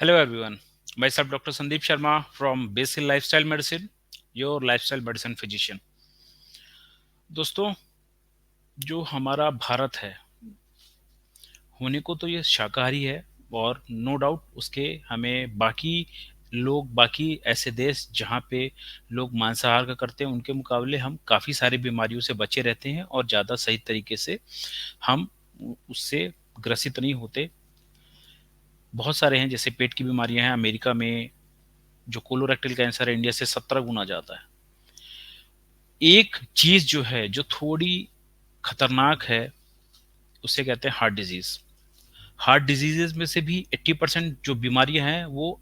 Hello everyone, myself Dr. Sandeep Sharma from Basil Lifestyle Medicine, your lifestyle medicine physician. दोस्तों, जो हमारा भारत है होने को तो ये शाकाहारी है और नो डाउट उसके हमें बाकी ऐसे देश जहाँ पे लोग मांसाहार का करते हैं उनके मुकाबले हम काफ़ी सारी बीमारियों से बचे रहते हैं और ज़्यादा सही तरीके से हम उससे ग्रसित नहीं होते। बहुत सारे हैं, जैसे पेट की बीमारियां हैं। अमेरिका में जो कोलोरेक्टल कैंसर है इंडिया से 17 गुना ज़्यादा है। एक चीज जो है जो थोड़ी खतरनाक है उसे कहते हैं हार्ट डिजीज। हार्ट डिजीजेस में से भी 80% जो बीमारियां हैं वो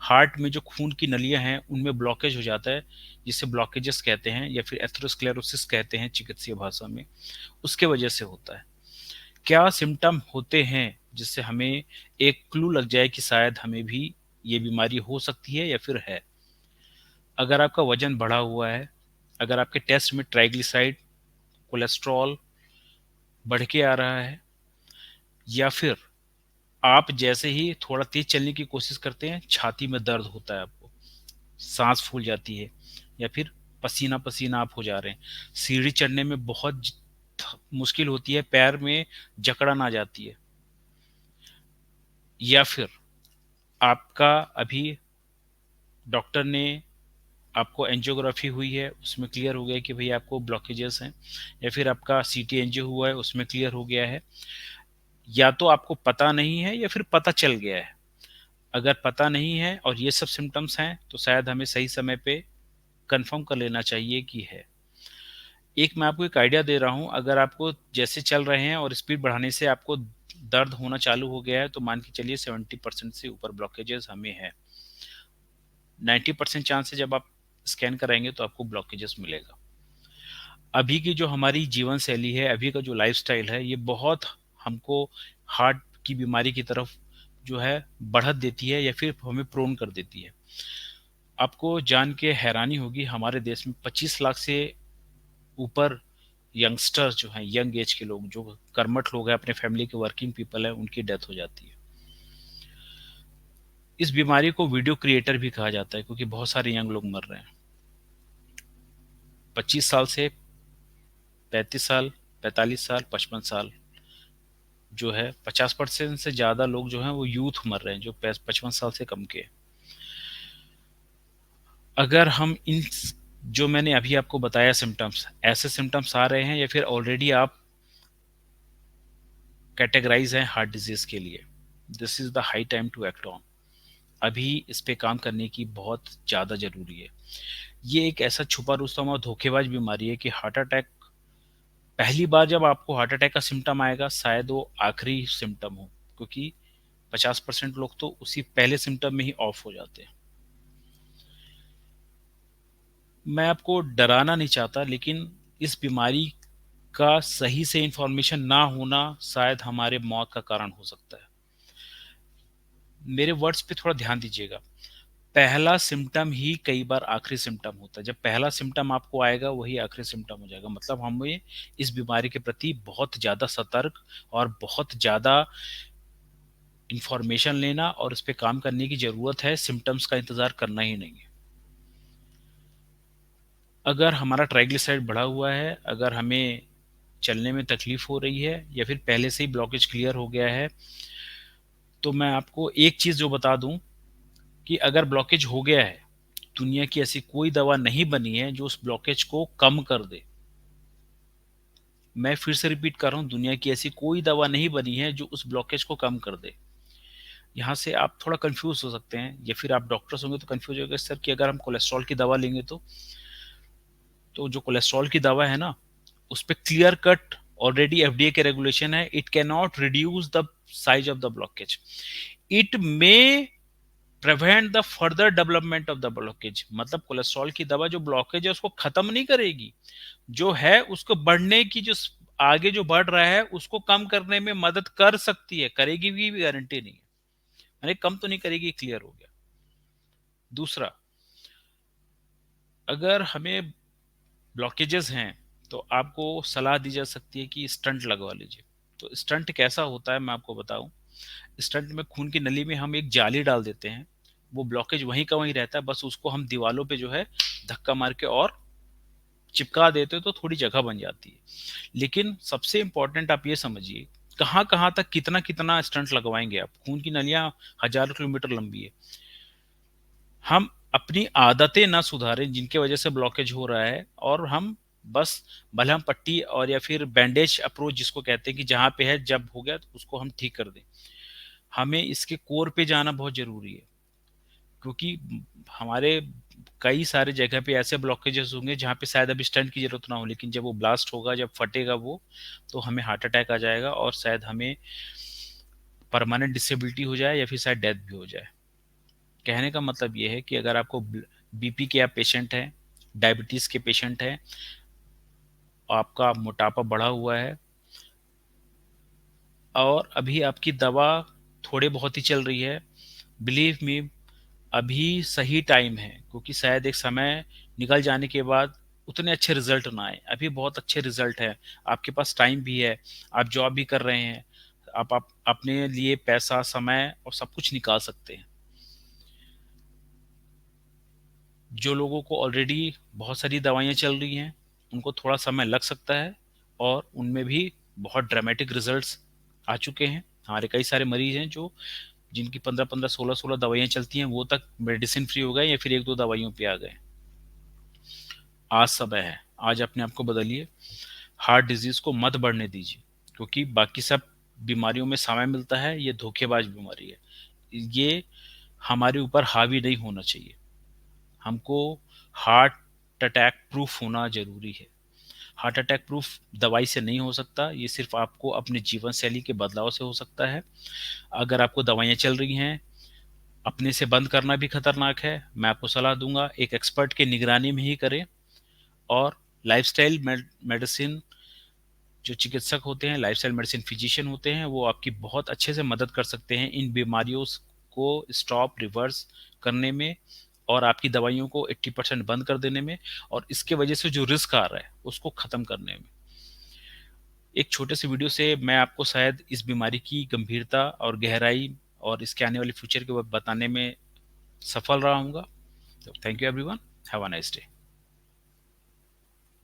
हार्ट में जो खून की नलियां हैं उनमें ब्लॉकेज हो जाता है, जिसे ब्लॉकेजेस कहते हैं या फिर एथेरोस्क्लेरोसिस कहते हैं चिकित्सीय भाषा में। उसके वजह से होता है। क्या सिम्टम होते हैं जिससे हमें एक क्लू लग जाए कि शायद हमें भी ये बीमारी हो सकती है या फिर है? अगर आपका वजन बढ़ा हुआ है, अगर आपके टेस्ट में ट्राइग्लिसराइड, कोलेस्ट्रॉल बढ़ के आ रहा है, या फिर आप जैसे ही थोड़ा तेज चलने की कोशिश करते हैं छाती में दर्द होता है, आपको सांस फूल जाती है, या फिर पसीना पसीना आप हो जा रहे हैं, सीढ़ी चढ़ने में बहुत मुश्किल होती है, पैर में जकड़न आ जाती है, या फिर आपका अभी डॉक्टर ने आपको एंजियोग्राफी हुई है उसमें क्लियर हो गया कि भाई आपको ब्लॉकेजेस हैं, या फिर आपका सीटी एंजियो हुआ है उसमें क्लियर हो गया है, या तो आपको पता नहीं है या फिर पता चल गया है। अगर पता नहीं है और ये सब सिम्टम्स हैं तो शायद हमें सही समय पे कंफर्म कर लेना चाहिए कि है। एक मैं आपको एक आइडिया दे रहा हूँ, अगर आपको जैसे चल रहे हैं और स्पीड बढ़ाने से आपको दर्द होना चालू हो गया है तो मान के चलिए 70% से ऊपर ब्लॉकेजेस हमें है। 90% चांस है जब आप स्कैन कराएंगे तो आपको ब्लॉकेजेस मिलेगा। अभी की जो हमारी जीवन शैली है, अभी का जो लाइफस्टाइल है, ये बहुत हमको हार्ट की बीमारी की तरफ जो है बढ़त देती है या फिर हमें प्रोन कर देती है। आपको जान के हैरानी होगी, हमारे देश में 25 लाख से ऊपर यंगस्टर्स जो हैं, यंग एज के लोग जो कर्मठ लोग हैं, अपने फैमिली के वर्किंग पीपल हैं, उनकी डेथ हो जाती है। इस बीमारी को वीडियो क्रिएटर भी कहा जाता है क्योंकि बहुत सारे यंग लोग मर रहे हैं। 25 साल से 35 साल, 45 साल, 55 साल, जो है 50% से ज्यादा लोग जो हैं वो यूथ मर रहे हैं जो 55 साल से कम के। अगर हम इन जो मैंने अभी आपको बताया सिम्टम्स, ऐसे सिम्टम्स आ रहे हैं या फिर ऑलरेडी आप कैटेगराइज हैं हार्ट डिजीज के लिए, this is the high time to act on. अभी इस पे काम करने की बहुत ज़्यादा ज़रूरी है। ये एक ऐसा छुपा रुस्तम और धोखेबाज बीमारी है कि हार्ट अटैक, पहली बार जब आपको हार्ट अटैक का सिम्टम आएगा शायद वो आखिरी सिम्टम हो, क्योंकि 50% लोग तो उसी पहले सिम्टम में ही ऑफ हो जाते हैं। मैं आपको डराना नहीं चाहता, लेकिन इस बीमारी का सही से इंफॉर्मेशन ना होना शायद हमारे मौत का कारण हो सकता है। मेरे वर्ड्स पे थोड़ा ध्यान दीजिएगा। पहला सिम्टम ही कई बार आखिरी सिम्टम होता है। जब पहला सिम्टम आपको आएगा वही आखिरी सिम्टम हो जाएगा। मतलब हमें इस बीमारी के प्रति बहुत ज़्यादा सतर्क और बहुत ज़्यादा इंफॉर्मेशन लेना और उस पे काम करने की ज़रूरत है। सिम्टम्स का इंतज़ार करना ही नहीं है। अगर हमारा ट्राइग्लिसराइड बढ़ा हुआ है, अगर हमें चलने में तकलीफ हो रही है या फिर पहले से ही ब्लॉकेज क्लियर हो गया है, तो मैं आपको एक चीज़ जो बता दूं कि अगर ब्लॉकेज हो गया है, दुनिया की ऐसी कोई दवा नहीं बनी है जो उस ब्लॉकेज को कम कर दे। मैं फिर से रिपीट कर रहा हूँ, दुनिया की ऐसी कोई दवा नहीं बनी है जो उस ब्लॉकेज को कम कर दे। यहाँ से आप थोड़ा कंफ्यूज हो सकते हैं या फिर आप डॉक्टर्स होंगे तो कंफ्यूज होगा सर कि अगर हम कोलेस्ट्रॉल की दवा लेंगे तो जो कोलेस्ट्रॉल की दवा है ना, उस पर क्लियर कट ऑलरेडी एफडीए के रेगुलेशन है, it can not reduce the size of the blockage, it may prevent the further development of the blockage. मतलब कोलेस्ट्रॉल की दवा जो ब्लॉकेज है उसको खत्म नहीं करेगी, जो है उसको बढ़ने की, जो आगे जो बढ़ रहा है उसको कम करने में मदद कर सकती है, करेगी भी गारंटी नहीं है, यानी कम तो नहीं करेगी। क्लियर हो गया। दूसरा, अगर हमें ब्लॉकेजेस हैं तो आपको सलाह दी जा सकती है कि स्टंट लगवा लीजिए। तो स्टंट कैसा होता है मैं आपको बताऊं। स्टंट में खून की नली में हम एक जाली डाल देते हैं, वो ब्लॉकेज वहीं का वहीं रहता है, बस उसको हम दीवारों पे जो है धक्का मार के और चिपका देते तो थोड़ी जगह बन जाती है। लेकिन सबसे इम्पोर्टेंट आप ये समझिए, कहाँ कहाँ तक कितना कितना स्टंट लगवाएंगे आप? खून की नलियां हजारों किलोमीटर लंबी है। हम अपनी आदतें ना सुधारें जिनके वजह से ब्लॉकेज हो रहा है, और हम बस मलहम पट्टी और या फिर बैंडेज अप्रोच जिसको कहते हैं कि जहाँ पे है जब हो गया तो उसको हम ठीक कर दें। हमें इसके कोर पे जाना बहुत जरूरी है, क्योंकि हमारे कई सारे जगह पे ऐसे ब्लॉकेजेस होंगे जहाँ पे शायद अभी स्टंट की जरूरत ना हो, लेकिन जब वो ब्लास्ट होगा, जब फटेगा वो, तो हमें हार्ट अटैक आ जाएगा और शायद हमें परमानेंट डिसेबिलिटी हो जाए या फिर शायद डेथ भी हो जाए। कहने का मतलब ये है कि अगर आपको बीपी के आप पेशेंट हैं, डायबिटीज के पेशेंट हैं, आपका मोटापा बढ़ा हुआ है और अभी आपकी दवा थोड़े बहुत ही चल रही है, बिलीव मी, अभी सही टाइम है, क्योंकि शायद एक समय निकल जाने के बाद उतने अच्छे रिजल्ट ना आए। अभी बहुत अच्छे रिजल्ट है, आपके पास टाइम भी है, आप जॉब भी कर रहे हैं, आप अपने लिए पैसा, समय और सब कुछ निकाल सकते हैं। जो लोगों को ऑलरेडी बहुत सारी दवाइयाँ चल रही हैं, उनको थोड़ा समय लग सकता है, और उनमें भी बहुत ड्रामेटिक रिजल्ट्स आ चुके हैं। हमारे कई सारे मरीज हैं जो जिनकी 15-15, 16-16 दवाइयाँ चलती हैं, वो तक मेडिसिन फ्री हो गए या फिर 1-2 दवाइयों पे आ गए। आज समय है, आज अपने आप को बदलिए, हार्ट डिजीज को मत बढ़ने दीजिए, क्योंकि बाकी सब बीमारियों में समय मिलता है, ये धोखेबाज बीमारी है, ये हमारे ऊपर हावी नहीं होना चाहिए। हमको हार्ट अटैक प्रूफ होना जरूरी है। हार्ट अटैक प्रूफ दवाई से नहीं हो सकता, ये सिर्फ आपको अपने जीवन शैली के बदलाव से हो सकता है। अगर आपको दवाइयाँ चल रही हैं, अपने से बंद करना भी खतरनाक है। मैं आपको सलाह दूंगा एक एक्सपर्ट के निगरानी में ही करें, और लाइफस्टाइल मेडिसिन जो चिकित्सक होते हैं, लाइफस्टाइल मेडिसिन फिजिशियन होते हैं, वो आपकी बहुत अच्छे से मदद कर सकते हैं इन बीमारियों को स्टॉप रिवर्स करने में, और आपकी दवाइयों को 80% बंद कर देने में, और इसके वजह से जो रिस्क आ रहा है उसको खत्म करने में। एक छोटे से वीडियो से मैं आपको शायद इस बीमारी की गंभीरता और गहराई और इसके आने वाले फ्यूचर के बारे बताने में सफल रहा हूँगा। Thank you everyone, have a nice day.